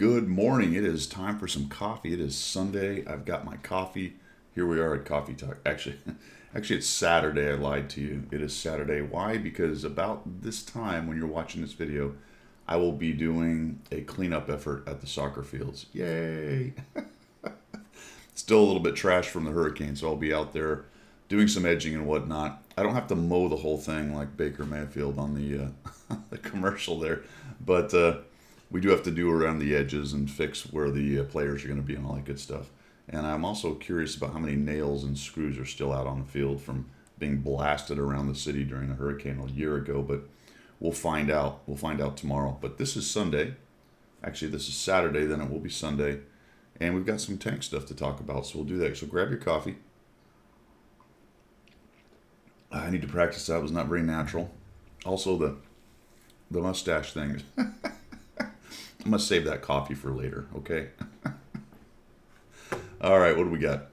Good morning. It is time for some coffee. It is Sunday. I've got my coffee. Here we are at Coffee Talk. Actually, it's Saturday. I lied to you. It is Saturday. Why? Because about this time when you're watching this video, I will be doing a cleanup effort at the soccer fields. Yay! Still a little bit trash from the hurricane, so I'll be out there doing some edging and whatnot. I don't have to mow the whole thing like Baker Mayfield on the the commercial there, but we do have to do around the edges and fix where the players are going to be and all that good stuff. And I'm also curious about how many nails and screws are still out on the field from being blasted around the city during the hurricane a year ago, but we'll find out. We'll find out tomorrow. But this is Sunday. Actually, this is Saturday, then it will be Sunday. And we've got some tank stuff to talk about, so we'll do that. So grab your coffee. I need to practice that. It was not very natural. Also, the mustache thing. I'm going to save that coffee for later, okay? All right, what do we got?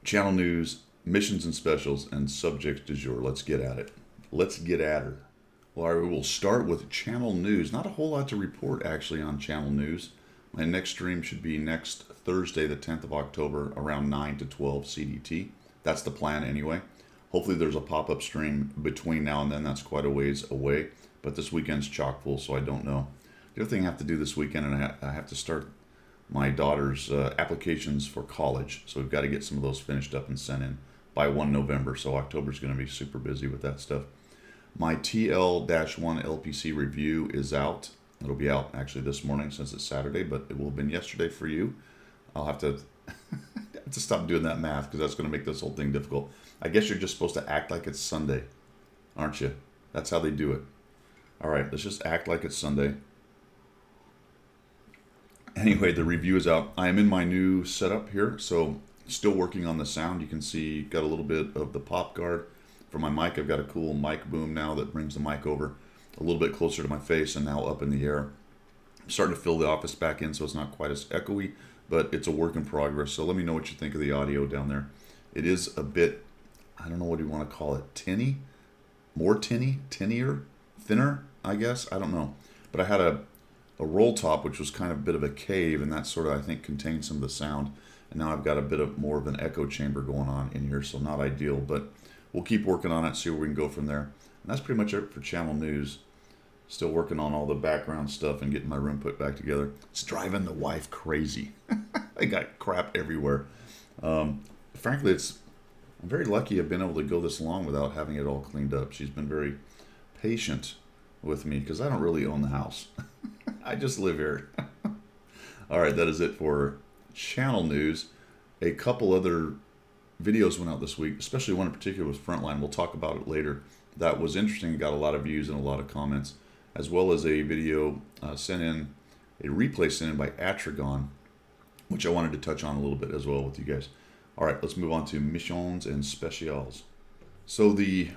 Channel news, missions and specials, and subjects du jour. Let's get at it. Let's get at her. Well, all right, we'll start with channel news. Not a whole lot to report, actually, on channel news. My next stream should be next Thursday, the 10th of October, around 9 to 12 CDT. That's the plan anyway. Hopefully there's a pop-up stream between now and then. That's quite a ways away. But this weekend's chock full, so I don't know. The other thing I have to do this weekend, and I have to start my daughter's applications for college. So we've got to get some of those finished up and sent in by 1 November. So October's going to be super busy with that stuff. My TL-1 LPC review is out. It'll be out actually this morning since it's Saturday, but it will have been yesterday for you. I'll have to, have to stop doing that math because that's going to make this whole thing difficult. I guess you're just supposed to act like it's Sunday, aren't you? That's how they do it. All right, let's just act like it's Sunday. Anyway, the review is out. I am in my new setup here, so still working on the sound. You can see got a little bit of the pop guard for my mic. I've got a cool mic boom now that brings the mic over a little bit closer to my face and now up in the air. I'm starting to fill the office back in so it's not quite as echoey, but it's a work in progress. So let me know what you think of the audio down there. It is a bit, I don't know what you want to call it, tinny? More tinny? Tinnier? Thinner, I guess? I don't know. But I had a roll top, which was kind of a bit of a cave, and that sort of, I think, contained some of the sound. And now I've got a bit of more of an echo chamber going on in here, so not ideal, but we'll keep working on it, see where we can go from there. And that's pretty much it for channel news. Still working on all the background stuff and getting my room put back together. It's driving the wife crazy. I got crap everywhere. Frankly, I'm very lucky I've been able to go this long without having it all cleaned up. She's been very patient with me because I don't really own the house. I just live here. All right, that is it for channel news. A couple other videos went out this week, especially one in particular with Frontline. We'll talk about it later. That was interesting. Got a lot of views and a lot of comments, as well as a video sent in, a replay sent in by Atragon, which I wanted to touch on a little bit as well with you guys. All right, let's move on to missions and specials. So the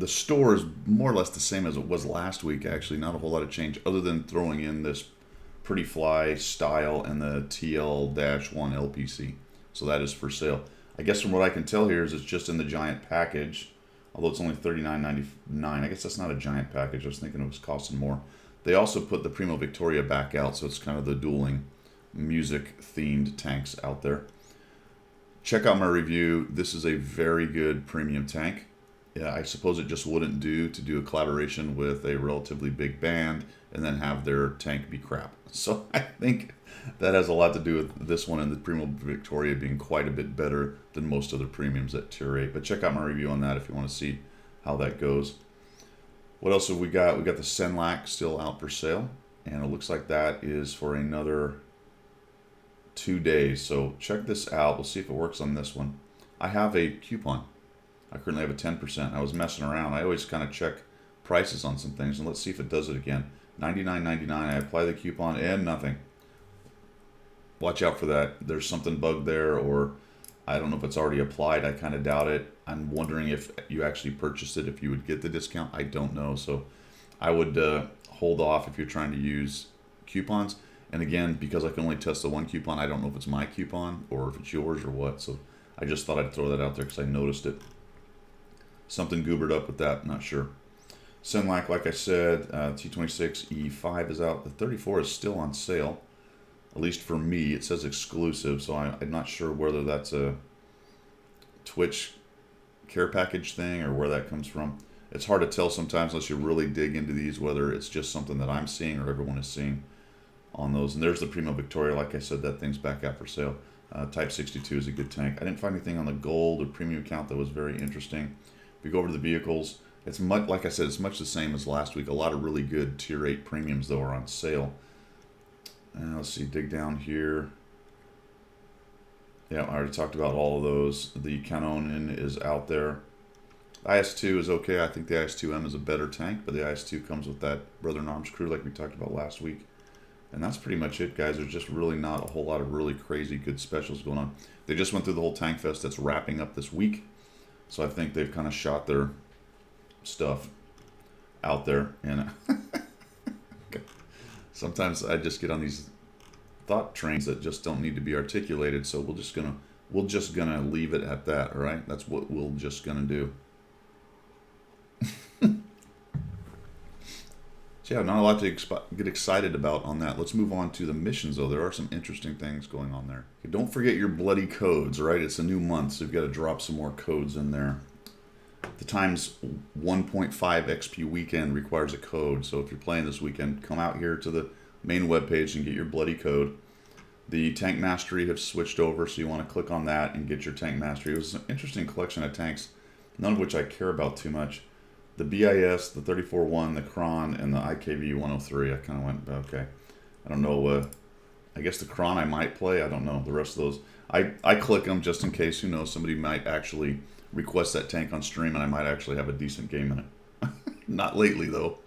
store is more or less the same as it was last week, actually. Not a whole lot of change other than throwing in this Pretty Fly style and the TL-1 LPC. So that is for sale. I guess from what I can tell here is it's just in the giant package, although it's only $39.99. I guess that's not a giant package. I was thinking it was costing more. They also put the Primo Victoria back out, so it's kind of the dueling music-themed tanks out there. Check out my review. This is a very good premium tank. Yeah, I suppose it just wouldn't do to do a collaboration with a relatively big band and then have their tank be crap. So I think that has a lot to do with this one and the Primo Victoria being quite a bit better than most other premiums at Tier 8. But check out my review on that if you want to see how that goes. What else have we got? We got the Senlac still out for sale, and it looks like that is for another 2 days. So check this out. We'll see if it works on this one. I have a coupon. I currently have a 10%. I was messing around. I always kind of check prices on some things, and let's see if it does it again. $99.99. I apply the coupon and nothing. Watch out for that. There's something bugged there, or I don't know if it's already applied. I kind of doubt it. I'm wondering if you actually purchased it, if you would get the discount. I don't know. So I would hold off if you're trying to use coupons. And again, because I can only test the one coupon, I don't know if it's my coupon or if it's yours or what. So I just thought I'd throw that out there because I noticed it. Something goobered up with that, not sure. Senlac, like I said, T26 E5 is out. The 34 is still on sale. At least for me, it says exclusive, so I'm not sure whether that's a Twitch care package thing or where that comes from. It's hard to tell sometimes unless you really dig into these whether it's just something that I'm seeing or everyone is seeing on those. And there's the Primo Victoria. Like I said, that thing's back out for sale. Type 62 is a good tank. I didn't find anything on the gold or premium account that was very interesting. If we go over to the vehicles, it's much, like I said, it's much the same as last week. A lot of really good tier 8 premiums though are on sale. And let's see, dig down here. Yeah, I already talked about all of those. The Cannon is out there. IS-2 is okay. I think the IS-2M is a better tank, but the IS-2 comes with that Brother-in-Arms crew like we talked about last week. And that's pretty much it, guys. There's just really not a whole lot of really crazy good specials going on. They just went through the whole Tank Fest that's wrapping up this week. So I think they've kind of shot their stuff out there. And sometimes I just get on these thought trains that just don't need to be articulated. So we're just gonna leave it at that, all right? That's what we're just gonna do. So yeah, not a lot to get excited about on that. Let's move on to the missions, though. There are some interesting things going on there. Okay, don't forget your bloody codes, right? It's a new month, so you've got to drop some more codes in there. The times 1.5 XP weekend requires a code, so if you're playing this weekend, come out here to the main webpage and get your bloody code. The Tank Mastery have switched over, so you want to click on that and get your Tank Mastery. It was an interesting collection of tanks, none of which I care about too much. The BIS, the 34-1, the Kron, and the IKV 103. I kind of went, okay. I don't know. I guess the Kron I might play. I don't know. The rest of those, I click them just in case. Who knows? Somebody might actually request that tank on stream, and I might actually have a decent game in it. Not lately, though.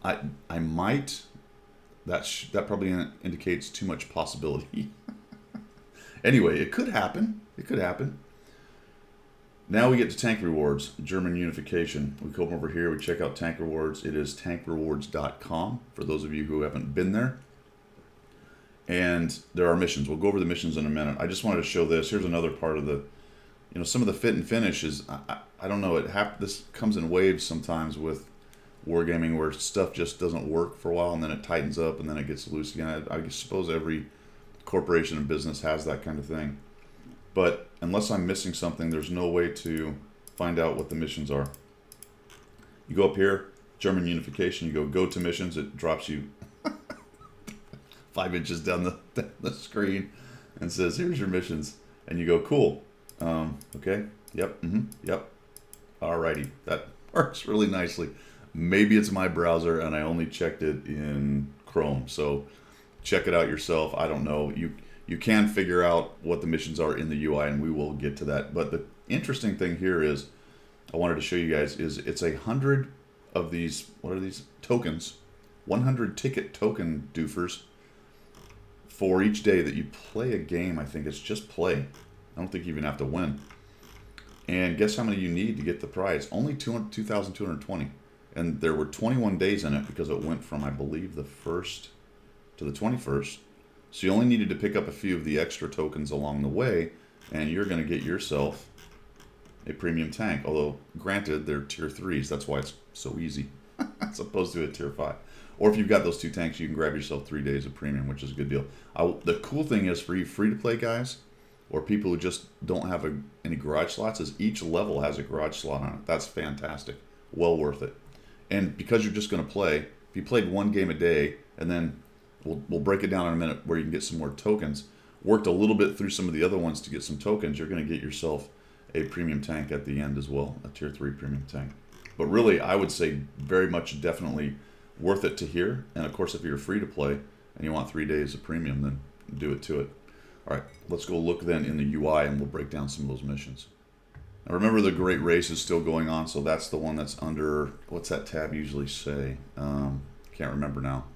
I might. That probably indicates too much possibility. Anyway, it could happen. It could happen. Now we get to tank rewards, German unification. We come over here, we check out tank rewards. It is tankrewards.com for those of you who haven't been there. And there are missions. We'll go over the missions in a minute. I just wanted to show this. Here's another part of the, some of the fit and finish is, I don't know, this comes in waves sometimes with wargaming where stuff just doesn't work for a while and then it tightens up and then it gets loose again. I suppose every corporation and business has that kind of thing. But unless I'm missing something, there's no way to find out what the missions are. You go up here, German unification, you go to missions, it drops you 5 inches down the screen and says, here's your missions. And you go, cool. Okay, yep, yep. Alrighty, that works really nicely. Maybe it's my browser and I only checked it in Chrome. So check it out yourself. I don't know. You can figure out what the missions are in the UI, and we will get to that. But the interesting thing here is, I wanted to show you guys, is it's 100 of these, what are these? Tokens. 100 ticket token doofers for each day that you play a game. I think it's just play. I don't think you even have to win. And guess how many you need to get the prize? Only 2,220. And there were 21 days in it because it went from, I believe, the 1st to the 21st. So you only needed to pick up a few of the extra tokens along the way, and you're going to get yourself a premium tank. Although, granted, they're tier 3s. That's why it's so easy, as opposed to a tier 5. Or if you've got those 2 tanks, you can grab yourself 3 days of premium, which is a good deal. The cool thing is, for you free-to-play guys, or people who just don't have any garage slots, is each level has a garage slot on it. That's fantastic. Well worth it. And because you're just going to play, if you played 1 game a day, and then we'll break it down in a minute where you can get some more tokens. Worked a little bit through some of the other ones to get some tokens. You're going to get yourself a premium tank at the end as well, a tier 3 premium tank. But really, I would say very much definitely worth it to here. And of course, if you're free to play and you want 3 days of premium, then do it to it. All right, let's go look then in the UI and we'll break down some of those missions. Now remember, the Great Race is still going on, so that's the one that's under, what's that tab usually say? Can't remember now.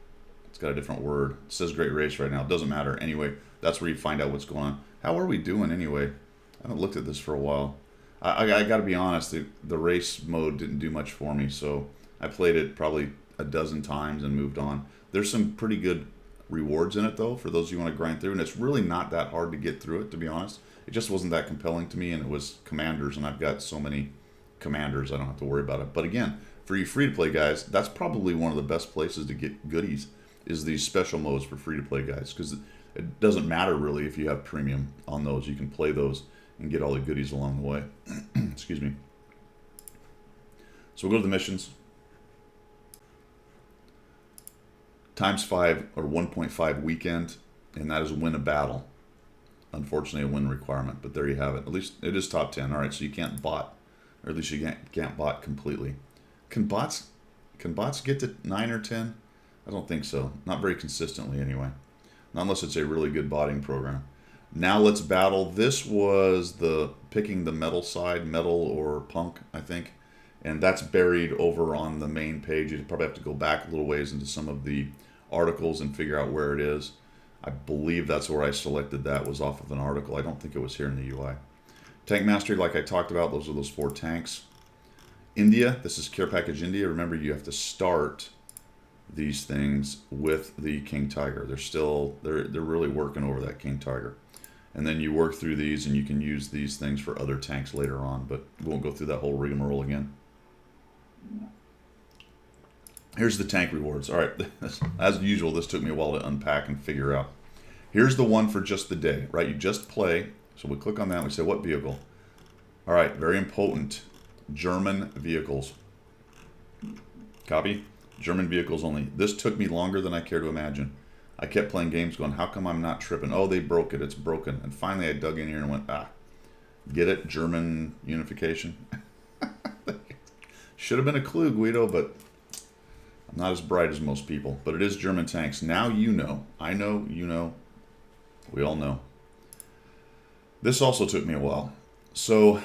It's got a different word. It says Great Race right now. It doesn't matter. Anyway, that's where you find out what's going on. How are we doing anyway? I haven't looked at this for a while. I got to be honest, the race mode didn't do much for me, so I played it probably a dozen times and moved on. There's some pretty good rewards in it, though, for those you want to grind through, and it's really not that hard to get through it, to be honest. It just wasn't that compelling to me, and it was commanders, and I've got so many commanders I don't have to worry about it. But again, for you free-to-play guys, that's probably one of the best places to get goodies. is these special modes for free-to-play guys, because it doesn't matter really if you have premium on those. You can play those and get all the goodies along the way. Excuse me. So we'll go to the missions. ×5 or 1.5 weekend, and that is win a battle. Unfortunately, a win requirement, but there you have it. At least it is top 10. All right, so you can't bot, or at least you can't bot completely. Can bots get to 9 or 10? I don't think so. Not very consistently anyway. Not unless it's a really good botting program. Now let's battle. This was the picking the metal side, metal or punk, I think. And that's buried over on the main page. You probably have to go back a little ways into some of the articles and figure out where it is. I believe that's where I selected that, was off of an article. I don't think it was here in the UI. Tank Mastery, like I talked about, those are those 4 tanks. India, this is Care Package India. Remember, you have to start these things with the King Tiger. They're really working over that King Tiger. And then you work through these and you can use these things for other tanks later on, but we won't go through that whole rigmarole again. Here's the tank rewards. All right, as usual, this took me a while to unpack and figure out. Here's the one for just the day, right? You just play. So we click on that and we say, what vehicle? All right, very important. German vehicles. Copy. German vehicles only. This took me longer than I care to imagine. I kept playing games going, how come I'm not tripping? Oh, they broke it. It's broken. And finally I dug in here and went, get it? German unification? Should have been a clue, Guido, but I'm not as bright as most people. But it is German tanks. Now you know. I know, you know. We all know. This also took me a while. So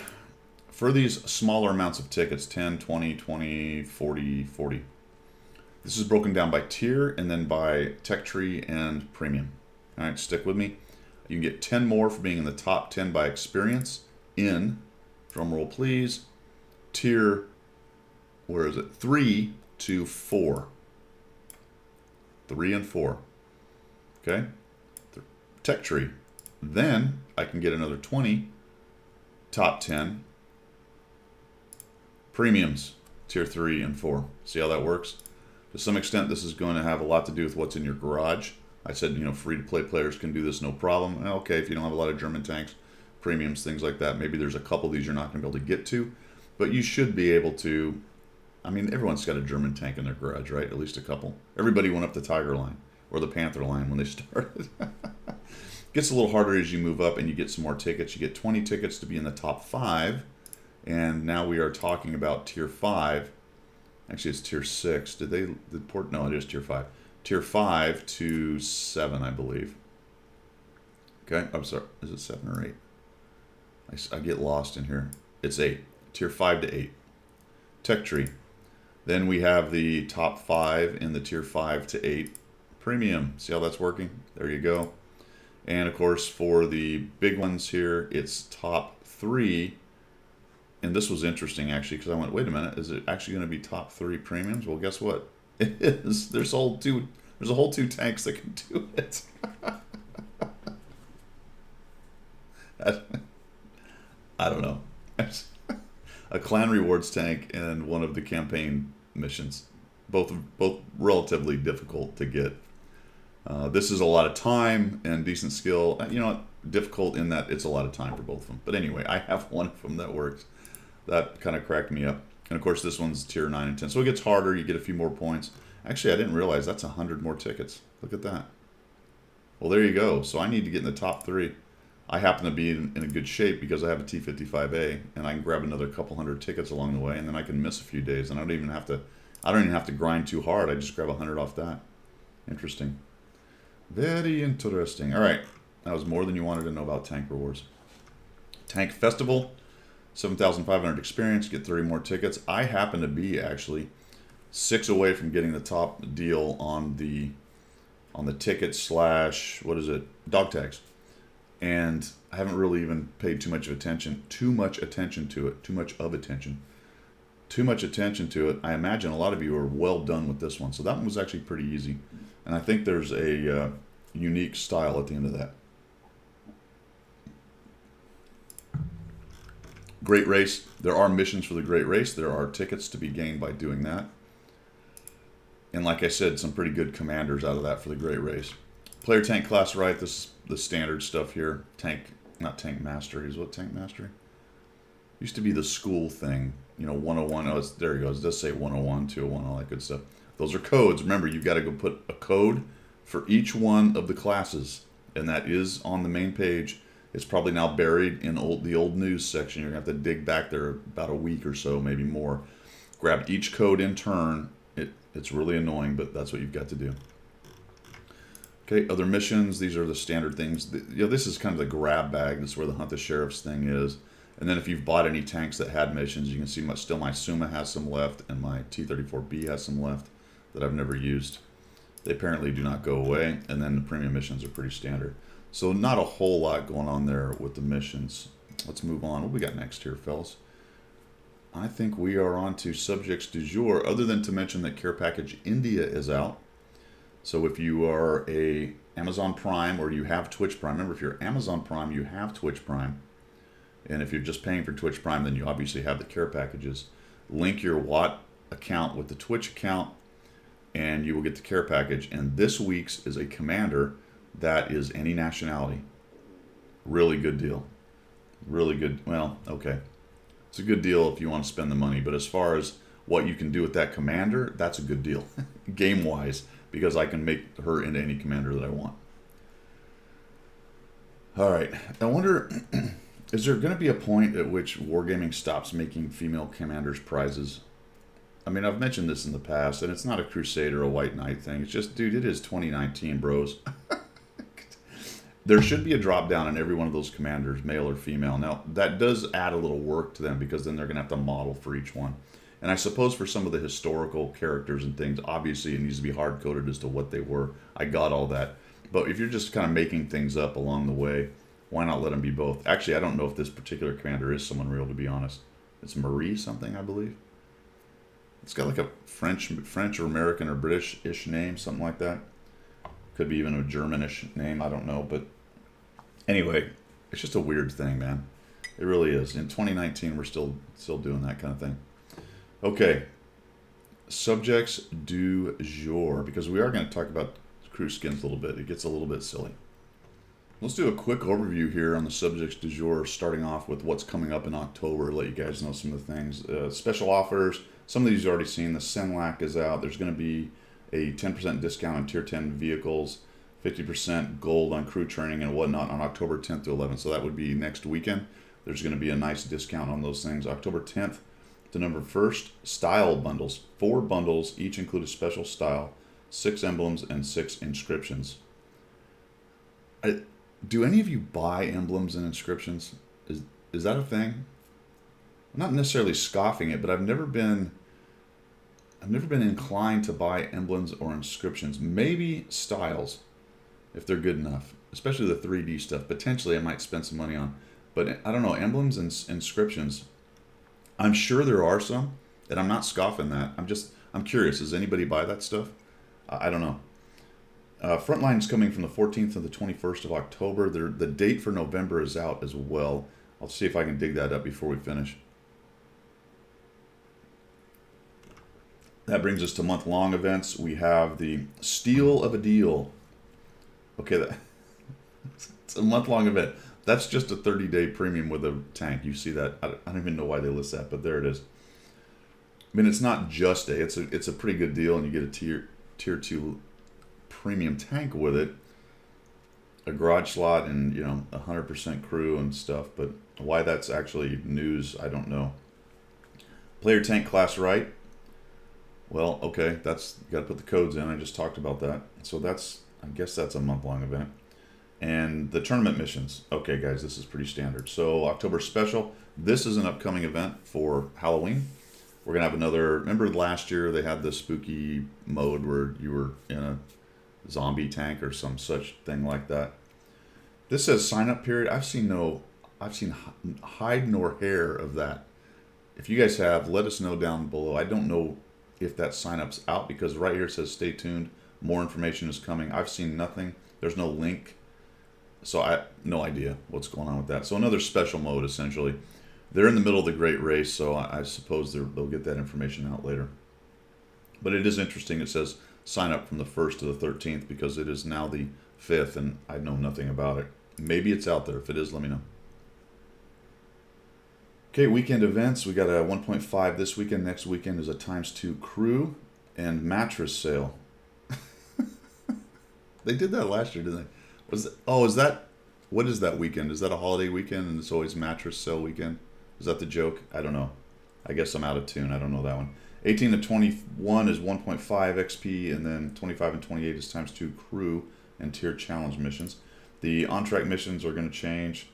for these smaller amounts of tickets, 10, 20, 20, 40, 40. This is broken down by tier and then by tech tree and premium. All right, stick with me. You can get 10 more for being in the top 10 by experience in, drum roll please, tier, where is it? 3 to 4. 3 and 4. Okay? Tech tree. Then I can get another 20 top 10 premiums, tier 3 and 4. See how that works? To some extent, this is going to have a lot to do with what's in your garage. I said, you know, free-to-play players can do this no problem. Okay, if you don't have a lot of German tanks, premiums, things like that, maybe there's a couple of these you're not going to be able to get to, but you should be able to. I mean, everyone's got a German tank in their garage, right? At least a couple. Everybody went up the Tiger line or the Panther line when they started. Gets a little harder as you move up and you get some more tickets. You get 20 tickets to be in the top 5, and now we are talking about tier 5. Actually, it's tier 6. No, it is tier 5. Tier 5 to 7, I believe. Okay, I'm sorry. Is it 7 or 8? I get lost in here. It's 8. Tier 5 to 8. Tech tree. Then we have the top 5 in the tier 5 to 8 premium. See how that's working? There you go. And of course, for the big ones here, it's top 3. And this was interesting, actually, because I went, wait a minute, is it actually going to be top 3 premiums? Well, guess what? It is. There's a whole 2 tanks that can do it. I don't know. A clan rewards tank and one of the campaign missions. Both relatively difficult to get. This is a lot of time and decent skill. You know what? Difficult in that it's a lot of time for both of them. But anyway, I have one of them that works. That kind of cracked me up. And of course, this one's tier 9 and 10. So it gets harder. You get a few more points. Actually, I didn't realize that's 100 more tickets. Look at that. Well, there you go. So I need to get in the top 3. I happen to be in a good shape because I have a T55A, and I can grab another couple hundred tickets along the way, and then I can miss a few days, and I don't even have to grind too hard. I just grab 100 off that. Interesting. Very interesting. All right. That was more than you wanted to know about tank rewards. Tank Festival. 7,500 experience, get 30 more tickets. I happen to be actually 6 away from getting the top deal on the ticket / what is it, dog tags, and I haven't really even paid too much attention to it. I imagine a lot of you are well done with this one, so that one was actually pretty easy, and I think there's a unique style at the end of that. Great Race. There are missions for the Great Race. There are tickets to be gained by doing that. And like I said, some pretty good commanders out of that for the Great Race. Player tank class right. This is the standard stuff here. Tank, not tank mastery. Is what tank mastery? Used to be the school thing. You know, 101. Oh, there he goes. It does say 101, 201, all that good stuff. Those are codes. Remember, you've got to go put a code for each one of the classes, and that is on the main page. It's probably now buried in the old news section. You're going to have to dig back there about a week or so, maybe more. Grab each code in turn. It's really annoying, but that's what you've got to do. Okay, other missions. These are the standard things. This is kind of the grab bag. This is where the Hunt the Sheriffs thing is. And then if you've bought any tanks that had missions, you can see my Suma has some left, and my T-34B has some left that I've never used. They apparently do not go away, and then the premium missions are pretty standard. So not a whole lot going on there with the missions. Let's move on. What we got next here, fellas? I think we are on to subjects du jour, other than to mention that Care Package India is out. So if you are a Amazon Prime or you have Twitch Prime, remember if you're Amazon Prime, you have Twitch Prime. And if you're just paying for Twitch Prime, then you obviously have the care packages. Link your Watt account with the Twitch account, and you will get the care package. And this week's is a commander that is any nationality. Really good deal. Really good. Well, okay. It's a good deal if you want to spend the money. But as far as what you can do with that commander, that's a good deal. Game-wise, because I can make her into any commander that I want. All right. I wonder... Is there going to be a point at which Wargaming stops making female commanders prizes? I mean, I've mentioned this in the past, and it's not a Crusade or a White Knight thing. It's just, dude, it is 2019, bros. There should be a drop down in every one of those commanders, male or female. Now, that does add a little work to them, because then they're going to have to model for each one. And I suppose for some of the historical characters and things, obviously it needs to be hard-coded as to what they were. I got all that. But if you're just kind of making things up along the way, why not let them be both? Actually, I don't know if this particular commander is someone real, to be honest. It's Marie something, I believe. It's got like a French or American or British-ish name, something like that. Could be even a Germanish name, I don't know. But anyway, it's just a weird thing, man. It really is. In 2019, we're still doing that kind of thing. Okay. Subjects du jour, because we are going to talk about crew skins a little bit. It gets a little bit silly. Let's do a quick overview here on the subjects du jour, starting off with what's coming up in October, let you guys know some of the things. Special offers, some of these you've already seen. The Senlac is out. There's going to be a 10% discount on Tier 10 vehicles, 50% gold on crew training and whatnot on October 10th to 11th. So that would be next weekend. There's going to be a nice discount on those things. October 10th to November 1st, style bundles. 4 bundles, each include a special style, 6 emblems, and 6 inscriptions. Do any of you buy emblems and inscriptions? Is that a thing? I'm not necessarily scoffing it, but I've never been inclined to buy emblems or inscriptions. Maybe styles, if they're good enough, especially the 3D stuff. Potentially, I might spend some money on, but I don't know, emblems and inscriptions. I'm sure there are some, and I'm not scoffing that. I'm curious. Does anybody buy that stuff? I don't know. Frontline's coming from the 14th to the 21st of October. The date for November is out as well. I'll see if I can dig that up before we finish. That brings us to month-long events. We have the Steal of a Deal. Okay, it's a month-long event. That's just a 30-day premium with a tank. You see that? I don't even know why they list that, but there it is. I mean, it's not just it's a pretty good deal, and you get a tier 2 premium tank with it, a garage slot, and 100% crew and stuff. But why that's actually news, I don't know. Player tank class right. Well, okay, that's got to put the codes in. I just talked about that. So I guess that's a month-long event. And the tournament missions. Okay, guys, this is pretty standard. So October special. This is an upcoming event for Halloween. We're gonna have another. Remember last year they had the spooky mode where you were in a zombie tank or some such thing like that. This says sign up period. I've seen hide nor hair of that. If you guys have, let us know down below. I don't know if that sign up's out, because right here it says stay tuned. More information is coming. I've seen nothing. There's no link. So I no idea what's going on with that. So another special mode essentially. They're in the middle of the Great Race, so I suppose they'll get that information out later. But it is interesting. It says sign up from the 1st to the 13th because it is now the 5th, and I know nothing about it. Maybe it's out there. If it is, let me know. Okay, weekend events. We got a 1.5 this weekend. Next weekend is a ×2 crew and mattress sale. They did that last year, didn't they? Is that, what is that weekend? Is that a holiday weekend and it's always mattress sale weekend? Is that the joke? I don't know. I guess I'm out of tune. I don't know that one. 18 to 21 is 1.5 XP, and then 25 and 28 is ×2 crew and tier challenge missions. The on-track missions are going to change.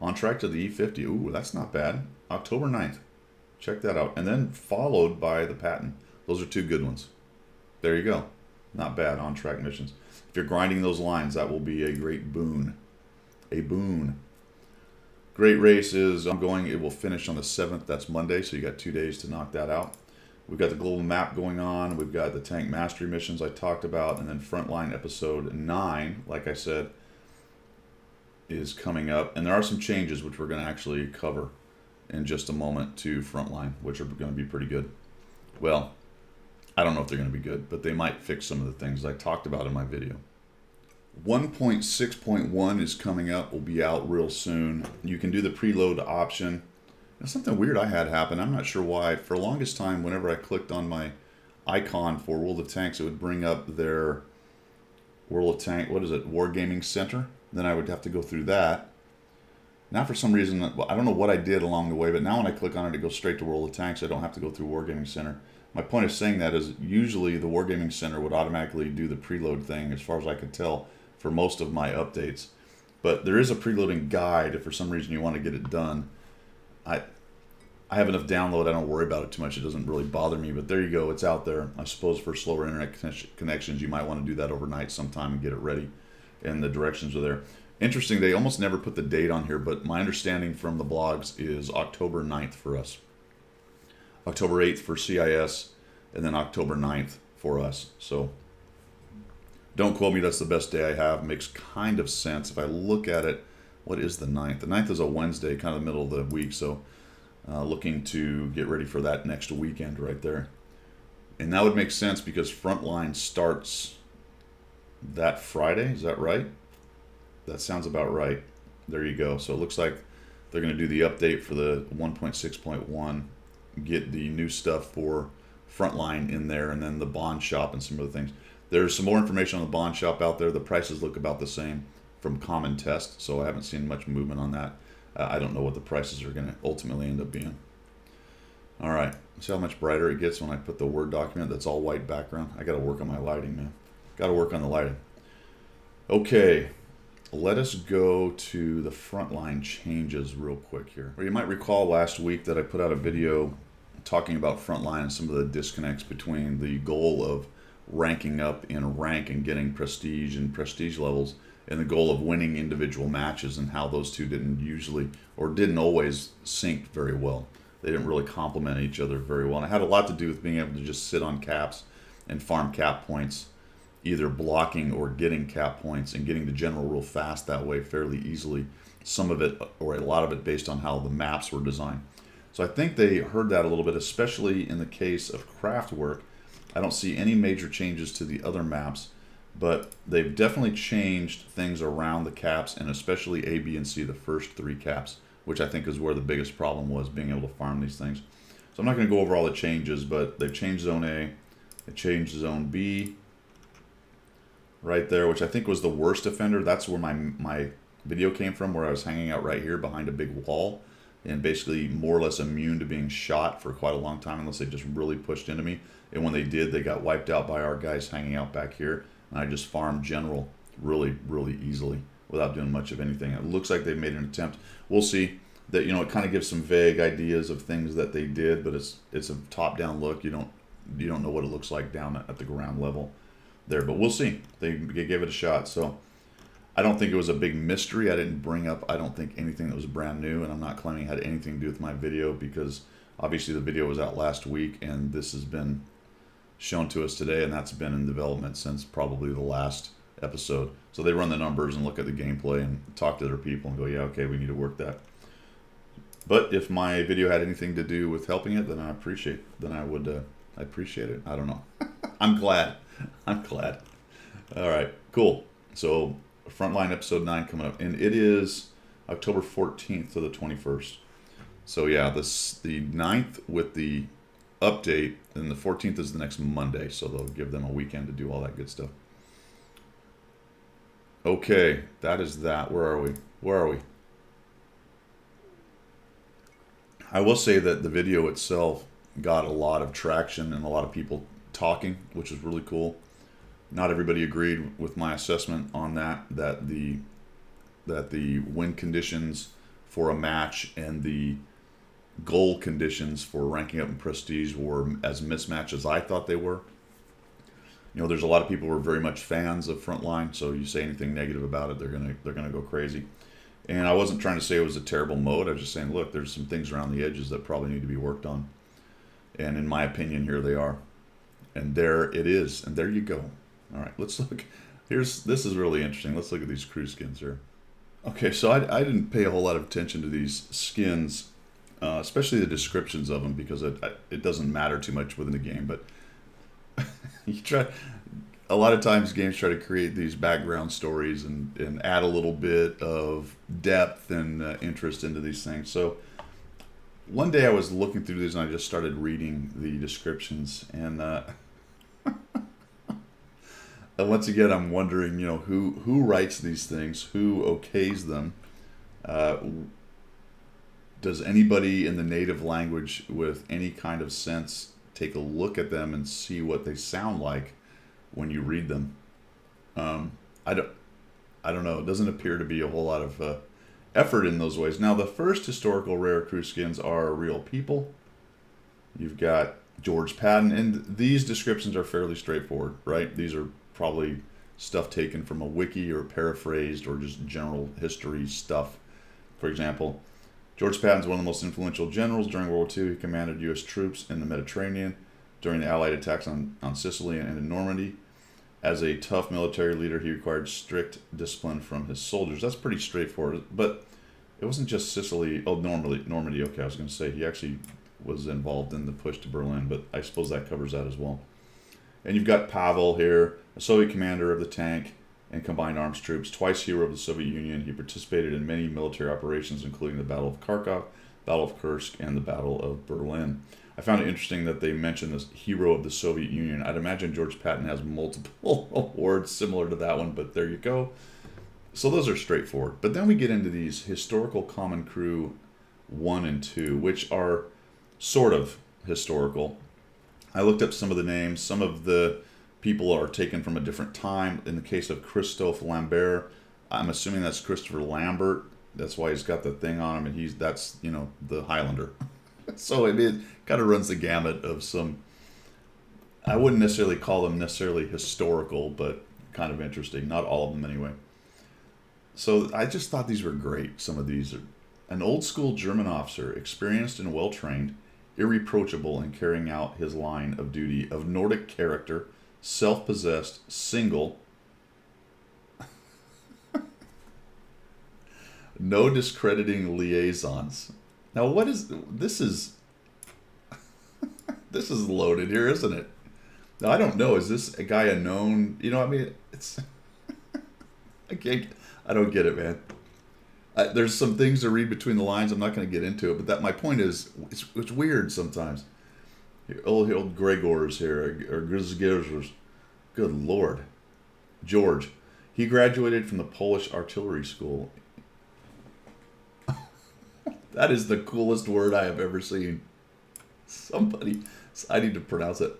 On track to the E50. Ooh, that's not bad. October 9th. Check that out. And then followed by the Patton. Those are two good ones. There you go. Not bad on-track missions. If you're grinding those lines, that will be a great boon. A boon. Great race is ongoing. It will finish on the 7th. That's Monday, so you got 2 days to knock that out. We've got the global map going on. We've got the tank mastery missions I talked about. And then Frontline episode 9, like I said, is coming up. And there are some changes which we're going to actually cover in just a moment to Frontline, which are going to be pretty good. Well, I don't know if they're going to be good, but they might fix some of the things I talked about in my video. 1.6.1 is coming up. Will be out real soon. You can do the preload option. That's something weird I had happen. I'm not sure why. For the longest time, whenever I clicked on my icon for World of Tanks, it would bring up their World of Tank, what is it, Wargaming Center. Then I would have to go through that. Now for some reason, I don't know what I did along the way, but now when I click on it, it goes straight to World of Tanks. I don't have to go through Wargaming Center. My point of saying that is usually the Wargaming Center would automatically do the preload thing, as far as I could tell, for most of my updates. But there is a preloading guide if for some reason you want to get it done. I have enough download, I don't worry about it too much. It doesn't really bother me, but there you go. It's out there. I suppose for slower internet connections, you might want to do that overnight sometime and get it ready. And the directions are there. Interesting, they almost never put the date on here, but my understanding from the blogs is October 9th for us. October 8th for CIS, and then October 9th for us. So don't quote me, that's the best day I have. Makes kind of sense. If I look at it, what is the 9th? The 9th is a Wednesday, kind of the middle of the week, so looking to get ready for that next weekend right there. And that would make sense because Frontline starts that Friday, is that right? That sounds about right. There you go. So it looks like they're going to do the update for the 1.6.1, get the new stuff for Frontline in there, and then the Bond Shop and some other things. There's some more information on the Bond Shop out there. The prices look about the same from Common Test, so I haven't seen much movement on that. I don't know what the prices are going to ultimately end up being. All right, see how much brighter it gets when I put the Word document that's all white background? I got to work on my lighting, man. Got to work on the lighting. Okay, let us go to the Frontline changes real quick here. Well, you might recall last week that I put out a video talking about Frontline and some of the disconnects between the goal of ranking up in rank and getting prestige and prestige levels and the goal of winning individual matches, and how those two didn't usually or didn't always sync very well. They didn't really complement each other very well. And it had a lot to do with being able to just sit on caps and farm cap points, either blocking or getting cap points and getting the general real fast that way fairly easily. Some of it, or a lot of it, based on how the maps were designed. So I think they heard that a little bit, especially in the case of Craftwork. I don't see any major changes to the other maps, but they've definitely changed things around the caps, and especially A, B, and C, the first three caps, which I think is where the biggest problem was, being able to farm these things. So I'm not going to go over all the changes, but they've changed Zone A, they changed Zone B right there, which I think was the worst offender. That's where my video came from, where I was hanging out right here behind a big wall and basically more or less immune to being shot for quite a long time unless they just really pushed into me. And when they did, they got wiped out by our guys hanging out back here. And I just farmed general really, really easily without doing much of anything. It looks like they made an attempt. We'll see. That, you know, it kind of gives some vague ideas of things that they did, but it's a top-down look. You don't know what it looks like down at the ground level there, but we'll see. They gave it a shot. So I don't think it was a big mystery. I didn't bring up, I don't think, anything that was brand new, and I'm not claiming it had anything to do with my video, because obviously the video was out last week and this has been shown to us today, and that's been in development since probably the last episode. So they run the numbers and look at the gameplay and talk to their people and go, yeah, okay, we need to work that. But if my video had anything to do with helping it, then I appreciate, then I would I appreciate it. I don't know. I'm glad. I'm glad. All right, cool. So, Frontline episode 9 coming up, and it is October 14th to the 21st. So yeah, the 9th with the update, and the 14th is the next Monday. So they'll give them a weekend to do all that good stuff. Okay, that is that. Where are we? Where are we? I will say that the video itself got a lot of traction and a lot of people talking, which was really cool. Not everybody agreed with my assessment on that the win conditions for a match and the goal conditions for ranking up in prestige were as mismatched as I thought they were. You know, there's a lot of people who are very much fans of Frontline, so you say anything negative about it, they're gonna go crazy. And I wasn't trying to say it was a terrible mode. I was just saying, look, there's some things around the edges that probably need to be worked on. And in my opinion, here they are. And there it is. And there you go. All right, let's look. This is really interesting. Let's look at these crew skins here. Okay, so I didn't pay a whole lot of attention to these skins, especially the descriptions of them, because it doesn't matter too much within the game. But you try. A lot of times games try to create these background stories and add a little bit of depth and interest into these things. So one day I was looking through these and I just started reading the descriptions, and and once again I'm wondering, you know, who writes these things, who okays them. Does anybody in the native language with any kind of sense take a look at them and see what they sound like when you read them? I don't know. It doesn't appear to be a whole lot of effort in those ways. Now, the first historical rare crew skins are real people. You've got George Patton, and these descriptions are fairly straightforward, right? These are probably stuff taken from a wiki or paraphrased or just general history stuff. For example, George Patton's one of the most influential generals during World War II. He commanded U.S. troops in the Mediterranean during the Allied attacks on Sicily and in Normandy. As a tough military leader, he required strict discipline from his soldiers. That's pretty straightforward. But it wasn't just Sicily. Oh, Normandy. Okay, I was going to say he actually was involved in the push to Berlin, but I suppose that covers that as well. And you've got Pavel here, a Soviet commander of the tank and combined arms troops, twice hero of the Soviet Union. He participated in many military operations, including the Battle of Kharkov, Battle of Kursk, and the Battle of Berlin. I found it interesting that they mentioned this hero of the Soviet Union. I'd imagine George Patton has multiple awards similar to that one, but there you go. So those are straightforward. But then we get into these historical common crew 1 and 2, which are sort of historical. I looked up some of the names. Some of the people are taken from a different time. In the case of Christophe Lambert, I'm assuming that's Christopher Lambert. That's why he's got the thing on him, and that's the Highlander. So it kind of runs the gamut of some, I wouldn't necessarily call them necessarily historical, but kind of interesting. Not all of them anyway. So I just thought these were great. Some of these are an old school German officer, experienced and well trained, irreproachable in carrying out his line of duty, of Nordic character, self-possessed, single, no discrediting liaisons. Now, what is this? This is loaded here, isn't it? Now, I don't know. Is this a guy unknown? I mean, it's I don't get it, man. There's some things to read between the lines. I'm not going to get into it, but my point is, it's weird sometimes. Old Gregors here, or Grzegorz. Good Lord, George. He graduated from the Polish Artillery School. That is the coolest word I have ever seen. I need to pronounce it.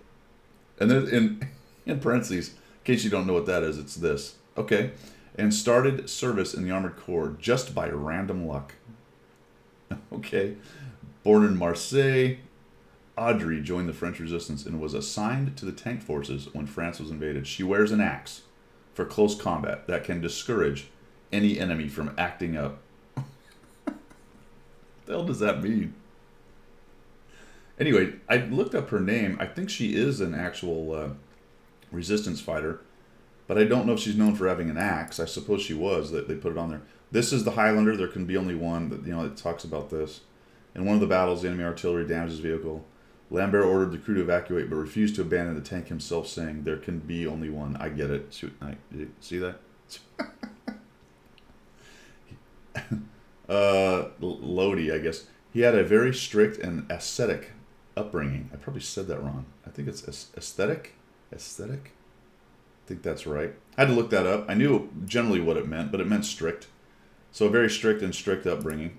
And then in parentheses, in case you don't know what that is, it's this. Okay. And started service in the Armored Corps just by random luck. Okay. Born in Marseille, Audrey joined the French resistance and was assigned to the tank forces when France was invaded. She wears an axe for close combat that can discourage any enemy from acting up. What the hell does that mean? Anyway, I looked up her name. I think she is an actual resistance fighter, but I don't know if she's known for having an axe. I suppose she was. That they put it on there. This is the Highlander. There can be only one. That it talks about this. In one of the battles, the enemy artillery damaged his vehicle, Lambert ordered the crew to evacuate, but refused to abandon the tank himself, saying, "There can be only one." I get it. See that? Lodi, I guess. He had a very strict and ascetic upbringing. I probably said that wrong. I think it's aesthetic? Aesthetic? I think that's right. I had to look that up. I knew generally what it meant, but it meant strict. So a very strict and strict upbringing.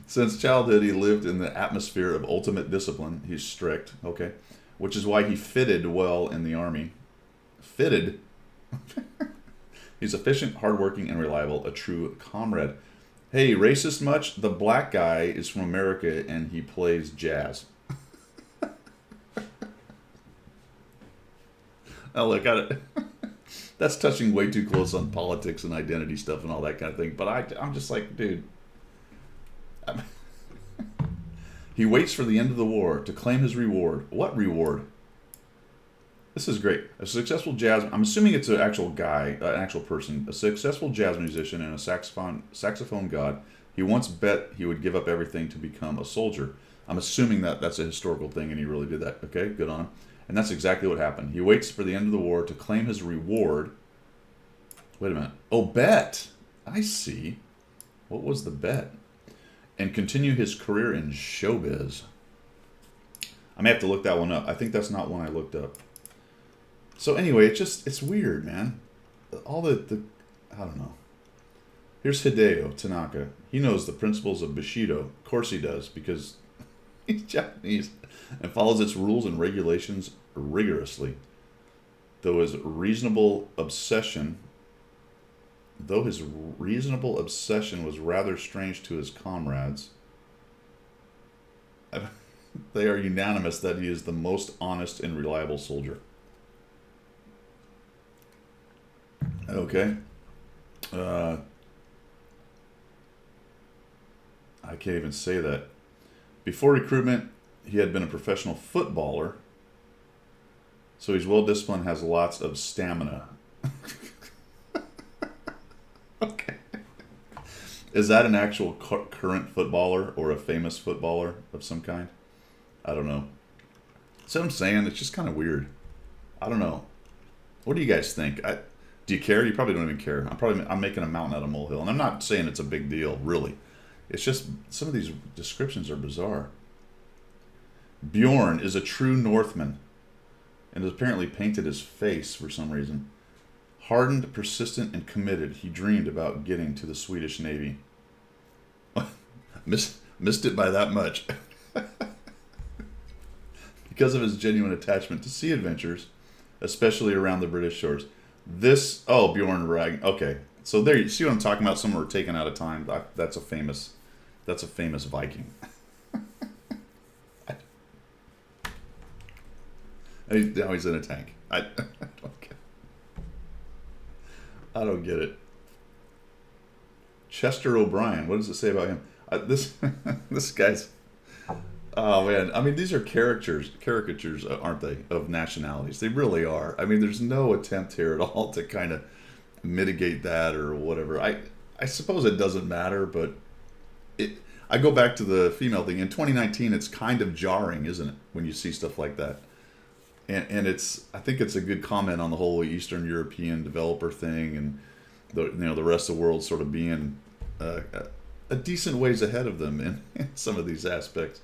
Since childhood, he lived in the atmosphere of ultimate discipline. He's strict, okay, which is why he fitted well in the army. Fitted? He's efficient, hardworking, and reliable, a true comrade. Hey, racist much? The black guy is from America, and he plays jazz. Oh, look at it. That's touching way too close on politics and identity stuff and all that kind of thing. But I'm just like, dude. He waits for the end of the war to claim his reward. What reward? This is great. A successful jazz... I'm assuming it's an actual guy, an actual person. A successful jazz musician and a saxophone god. He once bet he would give up everything to become a soldier. I'm assuming that that's a historical thing and he really did that. Okay, good on him. And that's exactly what happened. He waits for the end of the war to claim his reward. Wait a minute. Oh, bet. I see. What was the bet? And continue his career in showbiz. I may have to look that one up. I think that's not one I looked up. So anyway, it's weird, man. All the I don't know. Here's Hideo Tanaka. He knows the principles of Bushido. Of course he does, because he's Japanese and follows its rules and regulations rigorously. Though his reasonable obsession was rather strange to his comrades, they are unanimous that he is the most honest and reliable soldier. Okay. I can't even say that. Before recruitment, he had been a professional footballer, so he's well disciplined, has lots of stamina. Okay. Is that an actual current footballer or a famous footballer of some kind? I don't know. So I'm saying it's just kind of weird. I don't know. What do you guys think? Do you care? You probably don't even care. I'm making a mountain out of a molehill, and I'm not saying it's a big deal, really. It's just some of these descriptions are bizarre. Bjorn is a true Northman, and has apparently painted his face for some reason. Hardened, persistent, and committed, he dreamed about getting to the Swedish Navy. Missed it by that much. Because of his genuine attachment to sea adventures, especially around the British shores. Bjorn Ragn. Okay, so there you see what I'm talking about. Some were taken out of time. That's a famous Viking. Now he's in a tank. I don't get it. Chester O'Brien. What does it say about him? This guy's. Oh man, I mean these are caricatures, aren't they, of nationalities? They really are. I mean, there's no attempt here at all to kind of mitigate that or whatever. I suppose it doesn't matter, but I go back to the female thing. In 2019, it's kind of jarring, isn't it, when you see stuff like that? And I think it's a good comment on the whole Eastern European developer thing, and the rest of the world sort of being a decent ways ahead of them in some of these aspects.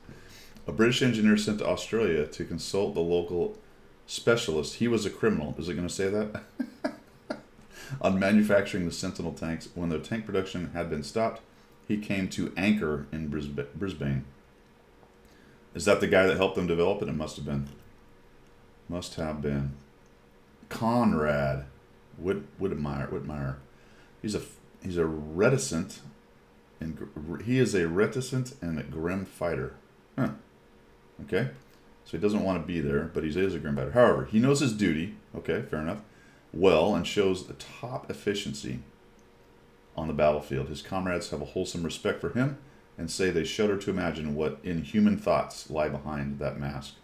A British engineer sent to Australia to consult the local specialist. He was a criminal. Is it going to say that? On manufacturing the Sentinel tanks. When the tank production had been stopped, he came to anchor in Brisbane. Is that the guy that helped them develop it? It must have been. Must have been. Conrad Whitmire. He's a reticent and a grim fighter. Huh. Okay. So he doesn't want to be there, but he is a grim fighter. However, he knows his duty. Okay, fair enough. Well, and shows the top efficiency on the battlefield. His comrades have a wholesome respect for him and say they shudder to imagine what inhuman thoughts lie behind that mask.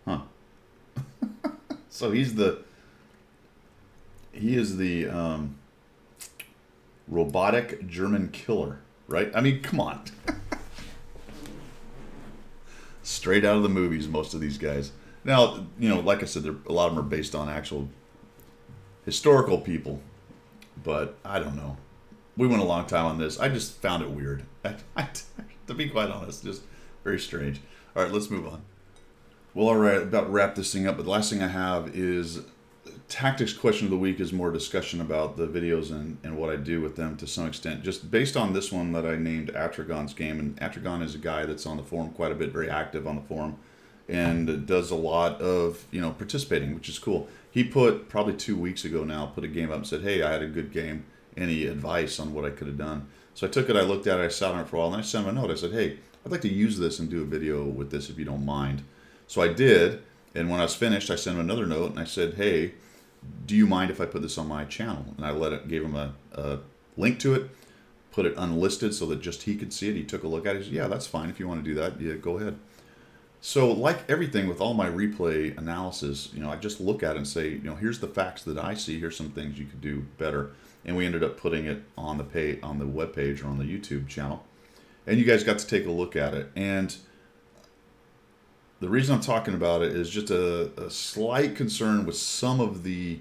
Huh. So he is the robotic German killer, right? I mean, come on. Straight out of the movies, most of these guys. Now, like I said, a lot of them are based on actual historical people, but I don't know. We went a long time on this. I just found it weird. To be quite honest, just very strange. All right, let's move on. Well, all right, about to wrap this thing up, but the last thing I have is tactics question of the week is more discussion about the videos and what I do with them to some extent. Just based on this one that I named Atragon's game, and Atragon is a guy that's on the forum quite a bit, very active on the forum, and does a lot of, participating, which is cool. He put, probably 2 weeks ago now, put a game up and said, hey, I had a good game. Any advice on what I could have done? So I took it, I looked at it, I sat on it for a while, and I sent him a note. I said, hey, I'd like to use this and do a video with this if you don't mind. So I did, and when I was finished, I sent him another note, and I said, hey, do you mind if I put this on my channel? And I gave him a link to it, put it unlisted so that just he could see it. He took a look at it. He said, yeah, that's fine. If you want to do that, yeah, go ahead. So like everything with all my replay analysis, I just look at it and say, here's the facts that I see. Here's some things you could do better. And we ended up putting it on the web page or on the YouTube channel. And you guys got to take a look at it. And the reason I'm talking about it is just a slight concern with some of the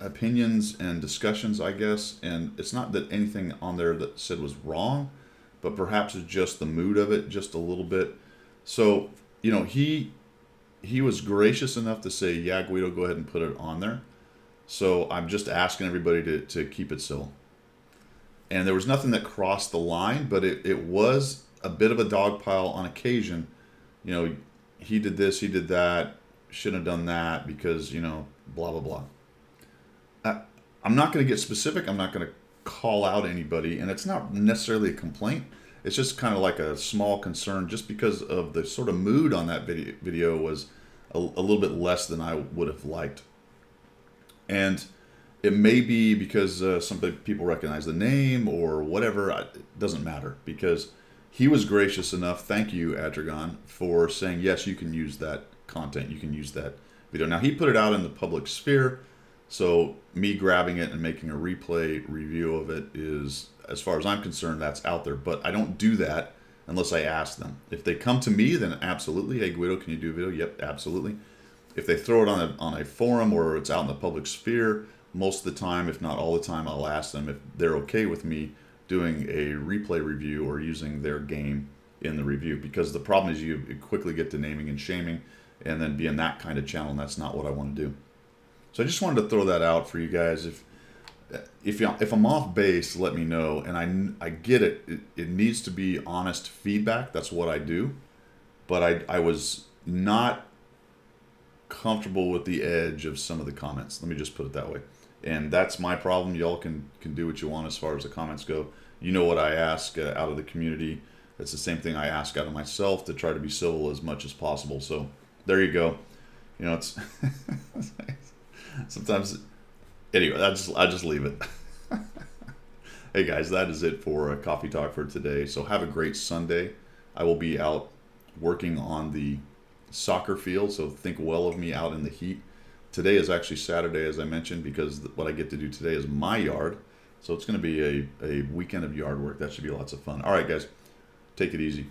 opinions and discussions, I guess. And it's not that anything on there that said was wrong, but perhaps it's just the mood of it just a little bit. So, he was gracious enough to say, yeah, Guido, go ahead and put it on there. So I'm just asking everybody to keep it civil. And there was nothing that crossed the line, but it was a bit of a dog pile on occasion. He did this, he did that, shouldn't have done that because, blah, blah, blah. I'm not going to get specific. I'm not going to call out anybody. And it's not necessarily a complaint. It's just kind of like a small concern just because of the sort of mood on that video was a little bit less than I would have liked. And it may be because some people recognize the name or whatever. It doesn't matter because he was gracious enough. Thank you, Atragon, for saying, yes, you can use that content. You can use that video. Now, he put it out in the public sphere. So me grabbing it and making a replay review of it is, as far as I'm concerned, that's out there. But I don't do that unless I ask them. If they come to me, then absolutely. Hey, Guido, can you do a video? Yep, absolutely. If they throw it on a forum or it's out in the public sphere, most of the time, if not all the time, I'll ask them if they're okay with me doing a replay review or using their game in the review. Because the problem is you quickly get to naming and shaming and then being that kind of channel, and that's not what I want to do. So I just wanted to throw that out for you guys. If I'm off base, let me know. And I get it. It needs to be honest feedback. That's what I do. But I was not comfortable with the edge of some of the comments. Let me just put it that way. And that's my problem. Y'all can do what you want as far as the comments go. You know what I ask out of the community. It's the same thing I ask out of myself, to try to be civil as much as possible. So there you go. It's sometimes. Anyway, I just leave it. Hey guys, that is it for Coffee Talk for today. So have a great Sunday. I will be out working on the soccer field, so think well of me out in the heat. Today is actually Saturday, as I mentioned, because what I get to do today is my yard. So it's going to be a weekend of yard work. That should be lots of fun. All right, guys, take it easy.